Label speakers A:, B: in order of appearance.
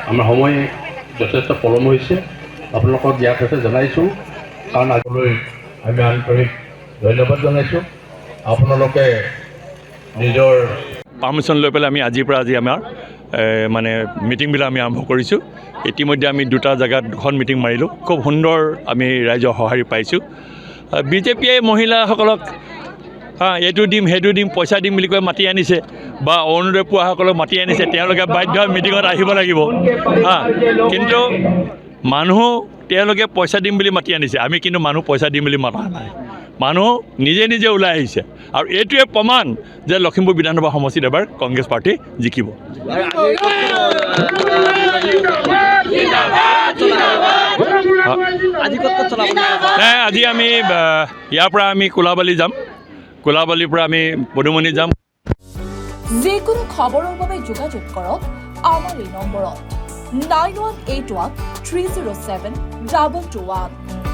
A: আমাৰ সময় যথেষ্ট পলম হৈছে আপোনালোকক জ্ঞাত আছে জনাইছোঁ কাৰণ আগলৈ আমি আন্তৰিক ধন্যবাদ জনাইছোঁ আপোনালোকে নিজৰ
B: পাৰ্মিশ্যন লৈ পেলাই আমি আজিৰ পৰা আমাৰ মানে মিটিংবিলাক আমি আৰম্ভ কৰিছোঁ ইতিমধ্যে আমি দুটা জেগাত দুখন মিটিং মাৰিলোঁ খুব সুন্দৰ আমি ৰাইজৰ সঁহাৰি পাইছোঁ বিজেপিয়ে মহিলাসকলক এইটো দিম সেইটো দিম পইচা দিম বুলি কৈ মাতি আনিছে বা অৰুণোদয় পোৱাসকলক মাতি আনিছে তেওঁলোকে বাধ্য মিটিঙত আহিব লাগিব কিন্তু মানুহ তেওঁলোকে পইচা দিম বুলি মাতি আনিছে আমি কিন্তু মানুহ পইচা দিম বুলি মাতা নাই মানুহ নিজে নিজে ওলাই আহিছে আৰু এইটোৱে প্ৰমাণ যে লখিমপুৰ বিধানসভা সমষ্টিত এবাৰ কংগ্ৰেছ পাৰ্টি জিকিব আজি আমি ইয়াৰ পৰা আমি কোলাবালী যাম কোলাবালীৰ পৰা আমি পদুমণি যাম
C: যিকোনো খবৰৰ বাবে যোগাযোগ কৰক আমাৰ এই নম্বৰত 9181 307 2221